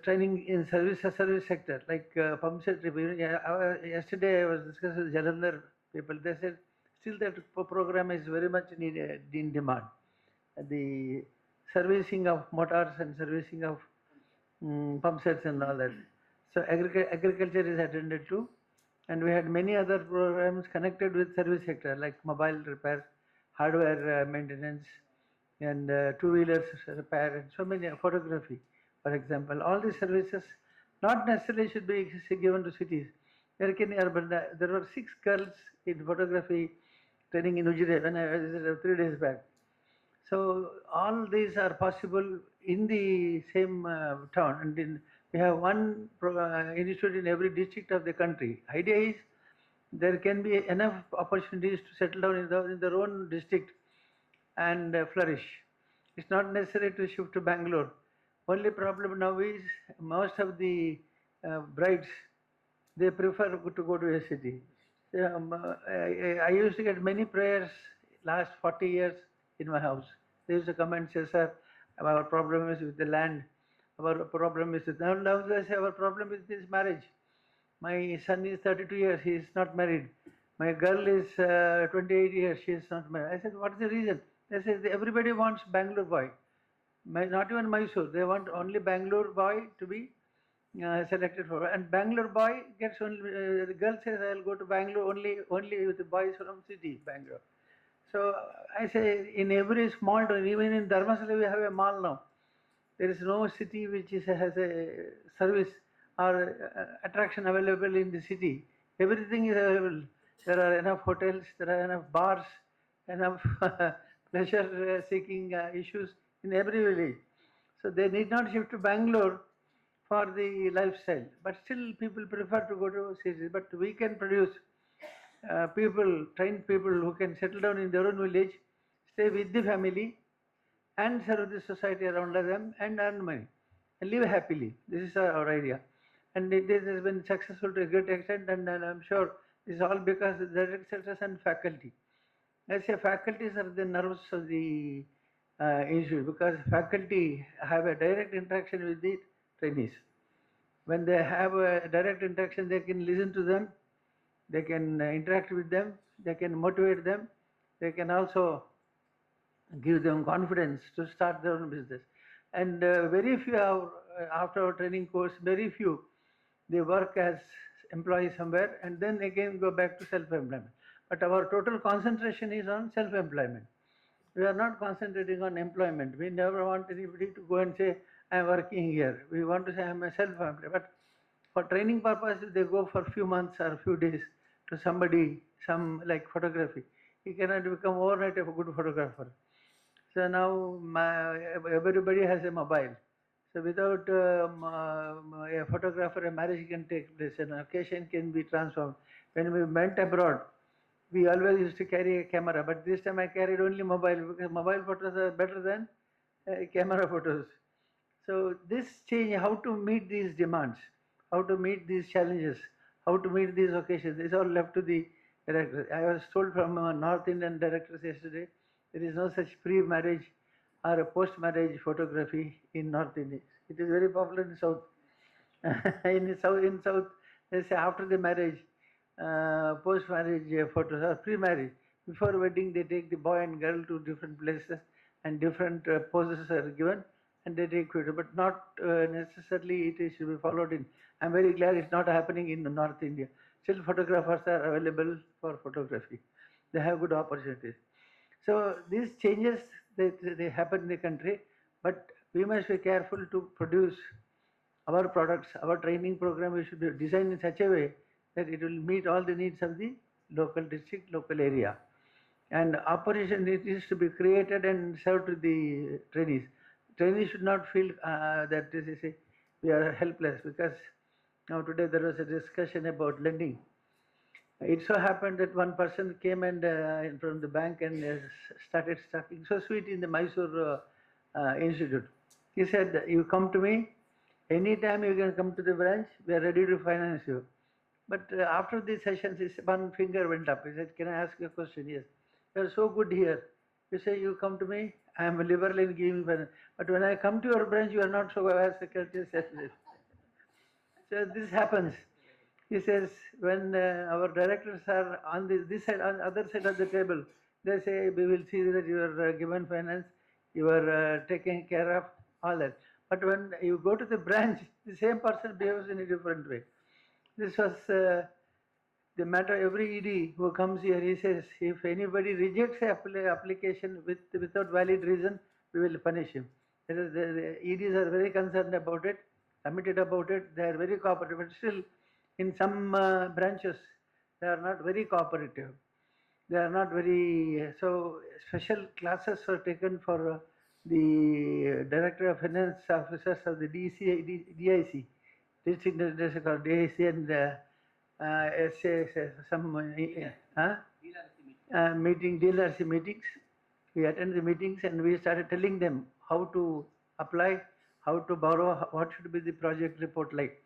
training in service sector, like pump set repair. Yesterday I was discussing with Jalandhar people. They said still that program is very much needed, in demand. The servicing of motors and servicing of pump sets and all that. So agriculture is attended to, and we had many other programs connected with service sector, like mobile repair, hardware maintenance, and two-wheelers repair, and so many, photography, for example. All these services not necessarily should be given to cities. There were 6 girls in photography training in Ujire when I visited 3 days back. So all these are possible in the same town, and we have one institute in every district of the country. Idea is there can be enough opportunities to settle down in their own district and flourish. It's not necessary to shift to Bangalore. Only problem now is most of the brides, they prefer to go to a city. I used to get many prayers last 40 years in my house. They used to come and say, sir, our problem is with the land. Our problem is with, now they say our problem is this marriage. My son is 32 years, he is not married. My girl is 28 years, she is not married. I said, what is the reason? They said, everybody wants Bangalore boy. Not even Mysore, they want only Bangalore boy to be selected for. And Bangalore boy gets only, the girl says, I will go to Bangalore only with the boys from city, Bangalore. So I say, in every small town, even in Dharmasala we have a mall now. There is no city which has a service or attraction available in the city. Everything is available. There are enough hotels, there are enough bars, enough pleasure seeking issues in every village. So they need not shift to Bangalore for the lifestyle. But still people prefer to go to cities. But we can produce trained people who can settle down in their own village, stay with the family, and serve the society around them and earn money and live happily. This is our idea. And this has been successful to a great extent, and I'm sure this is all because of the directors and faculty. I say faculties are the nerves of the institute, because faculty have a direct interaction with the trainees. When they have a direct interaction, they can listen to them, they can interact with them, they can motivate them, they can also give them confidence to start their own business. And very few after our training course, very few, they work as employees somewhere and then again go back to self-employment. But our total concentration is on self-employment. We are not concentrating on employment. We never want anybody to go and say, I am working here. We want to say, I am a self-employed. But for training purposes, they go for a few months or a few days to somebody, like photography. He cannot become overnight a good photographer. So now everybody has a mobile. So without a photographer, a marriage can take place, an occasion can be transformed. When we went abroad, we always used to carry a camera, but this time I carried only mobile, because mobile photos are better than camera photos. So this change, how to meet these demands, how to meet these challenges, how to meet these occasions, is all left to the directors. I was told from North Indian directors yesterday, there is no such pre-marriage or a post-marriage photography in North India. It is very popular in South. in South, they say after the marriage, post-marriage photos or pre-marriage. Before wedding, they take the boy and girl to different places and different poses are given and they take photo. But not necessarily it should be followed in. I'm very glad it's not happening in North India. Still photographers are available for photography. They have good opportunities. So these changes, they happen in the country, but we must be careful to produce our products, our training program. We should be designed in such a way that it will meet all the needs of the local district, local area. And opportunities to be created and served to the trainees. Trainees should not feel that we are helpless, because now today there was a discussion about lending. It so happened that one person came and from the bank and started talking so sweet in the Mysore Institute. He said, you come to me, anytime you can come to the branch, we are ready to finance you. But after these sessions, his one finger went up. He said, can I ask you a question? Yes. You are so good here. You say, you come to me, I am liberal in giving finance. But when I come to your branch, you are not so well as secretary says this. So this happens. He says, when our directors are on this side, on the other side of the table, they say, we will see that you are given finance, you are taken care of, all that. But when you go to the branch, the same person behaves in a different way. This was the matter. Every ED who comes here, he says, if anybody rejects an application without valid reason, we will punish him. The EDs are very concerned about it, committed about it, they are very cooperative, but still in some branches, they are not very cooperative. They are not very, so special classes were taken for the Director of Finance Officers of the DIC, District District called DIC, and some meeting, DLRC meetings. We attended the meetings and we started telling them how to apply, how to borrow, what should be the project report like.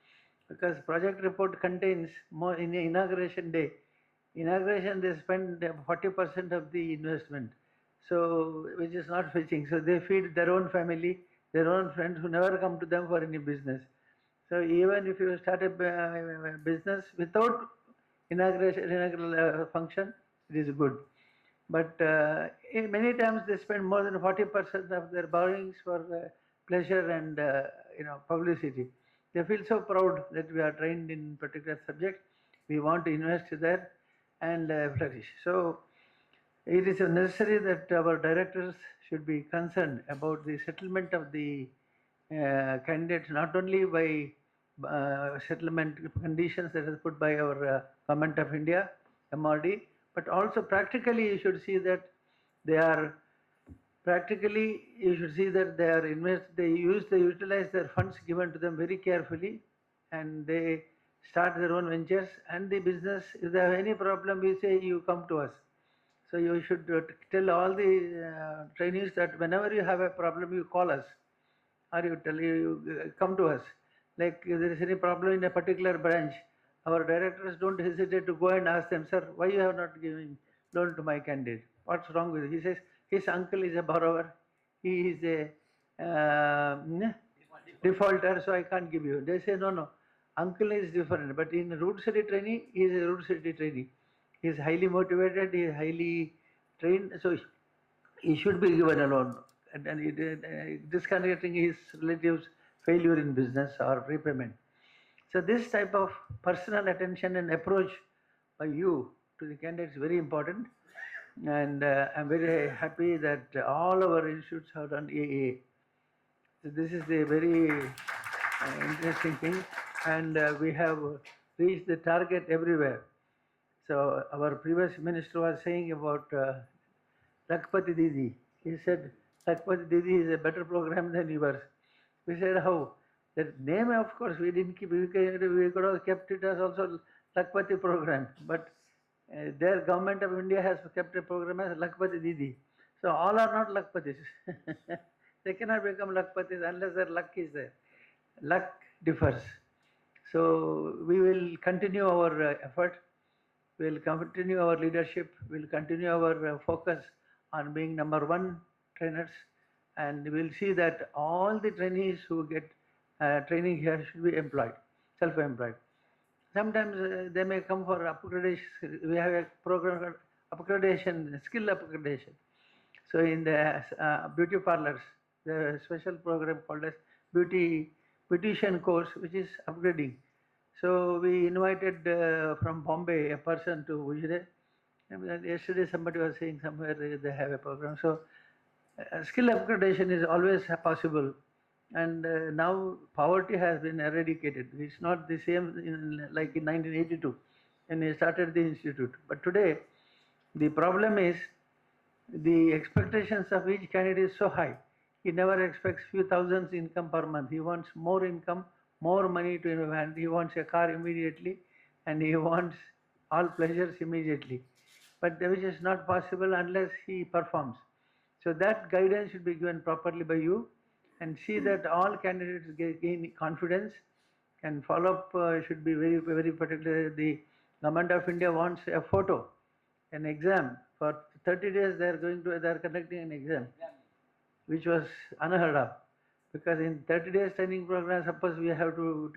Because project report contains more in the inauguration day. Inauguration, they spend 40% of the investment, so which is not fetching. So they feed their own family, their own friends who never come to them for any business. So even if you start a business without inaugural function, it is good. But many times they spend more than 40% of their borrowings for pleasure and publicity. They feel so proud that we are trained in particular subject. We want to invest there and flourish. So it is necessary that our directors should be concerned about the settlement of the candidates, not only by settlement conditions that is put by our Government of India, MRD, but also practically you should see that they are they utilize their funds given to them very carefully, and they start their own ventures and the business. If they have any problem, we say you come to us. So you should tell all the trainees that whenever you have a problem, you call us, or you come to us. Like if there is any problem in a particular branch, our directors don't hesitate to go and ask them, sir, why you have not given loan to my candidate? What's wrong with it? He says, his uncle is a borrower, he is a defaulter, so I can't give you. They say, no, uncle is different, but in Rudseti trainee, he is a Rudseti trainee. He is highly motivated, he is highly trained, so he should be given a loan. And disconnecting his relatives' failure in business or repayment. So this type of personal attention and approach by you to the candidate is very important. And I'm very happy that all our institutes have done AA. So this is a very interesting thing, and we have reached the target everywhere. So our previous minister was saying about Lakpati Didi. He said Lakpati Didi is a better program than yours. We said how? That name, of course, we didn't keep. We could have kept it as also Lakpati program, but their Government of India has kept a program as Lakpati Didi. So all are not Lakpatis. They cannot become Lakpatis unless their luck is there. Luck differs. So we will continue our effort. We will continue our leadership. We will continue our focus on being number one trainers, and we will see that all the trainees who get training here should be employed, self-employed. Sometimes they may come for upgradation. We have a program called upgradation, skill upgradation. So in the beauty parlors, the special program called as beautician course, which is upgrading. So we invited from Bombay a person to Ujre. Yesterday somebody was saying somewhere they have a program. So skill upgradation is always possible. And now poverty has been eradicated. It's not the same like in 1982 when we started the institute. But today, the problem is the expectations of each candidate is so high. He never expects few thousands income per month. He wants more income, more money to invest. He wants a car immediately, and he wants all pleasures immediately. But which is not possible unless he performs. So that guidance should be given properly by you, and see that all candidates gain confidence, and follow-up should be very, very particular. The Government of India wants a photo, an exam. For 30 days they are conducting an exam, which was unheard of. Because in 30 days training program, suppose we have to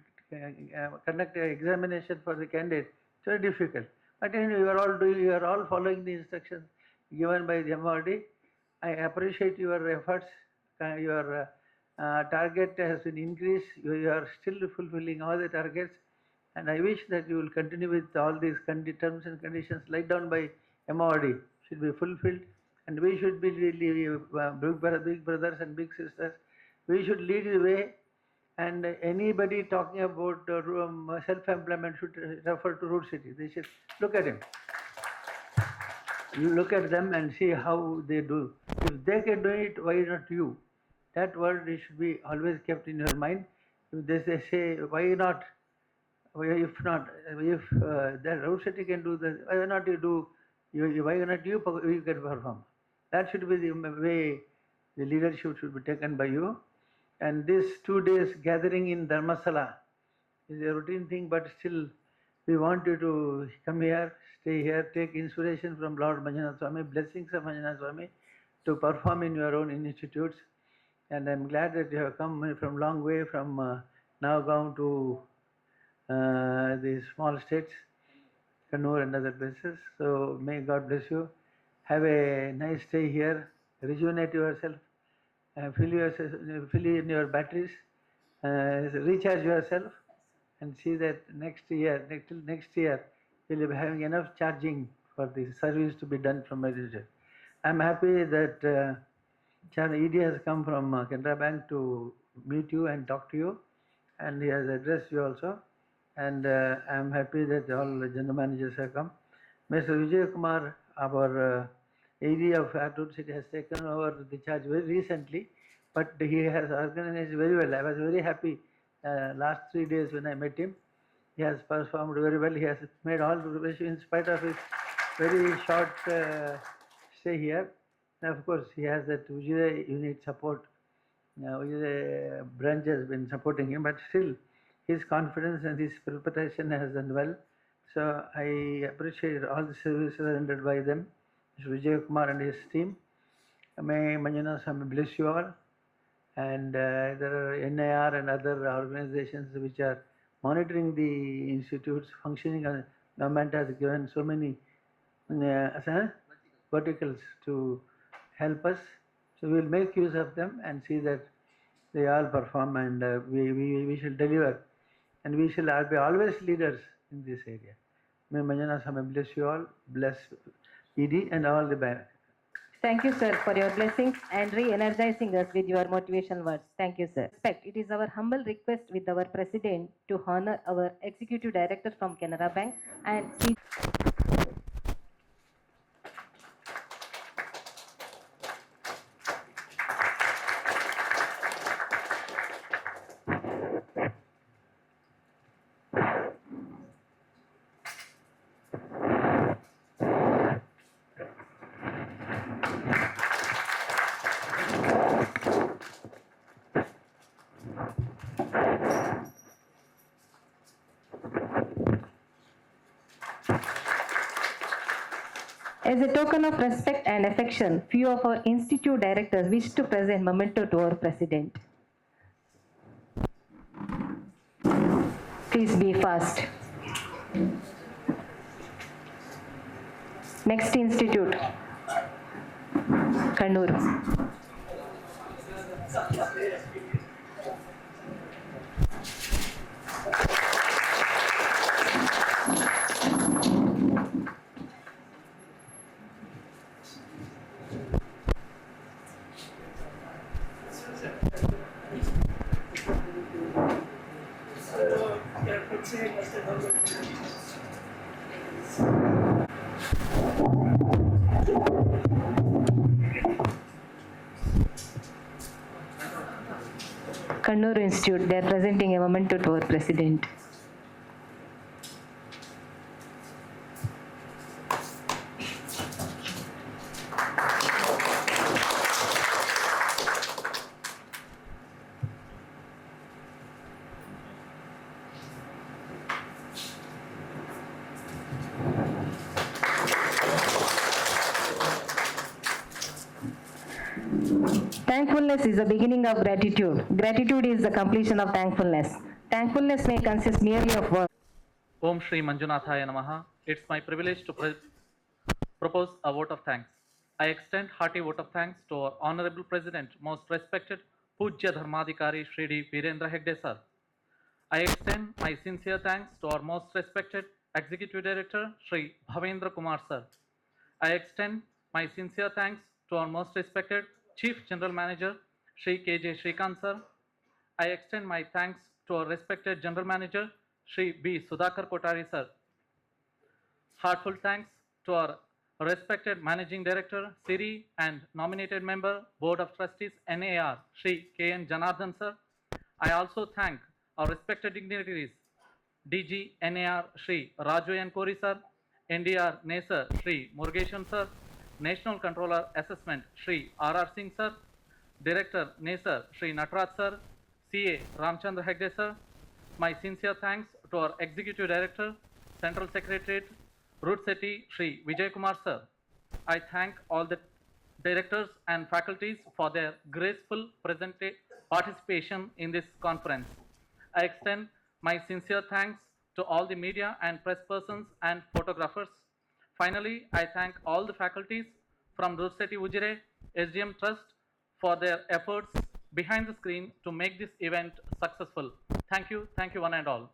conduct an examination for the candidate, it's very difficult. But anyway, you are all following the instructions given by the MRD. I appreciate your efforts. Your target has been increased. You are still fulfilling all the targets, and I wish that you will continue with all these terms and conditions laid down by MRD should be fulfilled, and we should be really big brothers and big sisters. We should lead the way, and anybody talking about self-employment should refer to Rudseti. They should look at him. You look at them and see how they do. If they can do it, why not you? That word should be always kept in your mind. If they say, why not? If not, if the Rudseti can do this, why not you do? Why not you can perform? That should be the way the leadership should be taken by you. And this 2 days gathering in Dharmasala is a routine thing, but still we want you to come here, stay here, take inspiration from Lord Manjunath Swami, blessings of Manjunath Swami, to perform in your own institutes. And I'm glad that you have come from long way from now gone to the small states, Kannur and other places. So may God bless you. Have a nice stay here. Rejuvenate yourself. Fill in your batteries. Recharge yourself, and see that next year you'll be having enough charging for the service to be done from my region. I'm happy that ED has come from Canara Bank to meet you and talk to you, and he has addressed you also. And I'm happy that all the general managers have come. Mr. Vijay Kumar, our AD of Rudseti, has taken over the charge very recently, but he has organized very well. I was very happy last 3 days when I met him. He has performed very well. He has made all the preparations in spite of his very short stay here. And of course, he has that Vijay unit support. Vijay branch has been supporting him, but still his confidence and his preparation has done well. So I appreciate all the services rendered by them, Mr. Vijay Kumar and his team. May Manjana Swami bless you all. And there are NIR and other organizations which are monitoring the institute's functioning. Government has given so many verticals to help us. So we will make use of them and see that they all perform, and we shall deliver, and we shall be always leaders in this area. May Manjana Swami bless you all, bless ED and all the bank. Thank you, sir, for your blessings and re-energizing us with your motivation words. Thank you, sir. It is our humble request with our president to honor our executive director from Canara Bank and As a token of respect and affection, few of our institute directors wish to present memento to our president. Please be fast. Next institute, Kannur. Kannur Institute, they are presenting a memento to our president. Thankfulness is the beginning of gratitude. Gratitude is the completion of thankfulness. Thankfulness may consist merely of words. Om Shri Manjunathaya Namaha. It's my privilege to propose a vote of thanks. I extend hearty vote of thanks to our Honorable President, most respected Pujya Dharmadhikari Shri D. Virendra Hegde Sir. I extend my sincere thanks to our most respected Executive Director Shri Bhavendra Kumar Sir. I extend my sincere thanks to our most respected Chief General Manager Shri K.J. Shrikant Sir. I extend my thanks to our respected General Manager Shri B. Sudhakar Kotari Sir. Heartfelt thanks to our respected Managing Director Siri and nominated member Board of Trustees NAR Shri K.N. Janardhan Sir. I also thank our respected dignitaries DG NAR Shri Raju N. Kori Sir, NDR NASER Shri Murugeshan Sir, National Controller Assessment Shri R.R. Singh Sir, Director NASER Shri Natraj Sir, CA Ramchandra Hegde Sir. My sincere thanks to our Executive Director, Central Secretariat, Rudseti Shri Vijay Kumar Sir. I thank all the directors and faculties for their graceful participation in this conference. I extend my sincere thanks to all the media and press persons and photographers. Finally, I thank all the faculties from Rudseti Ujire SDM Trust for their efforts behind the screen to make this event successful. Thank you one and all.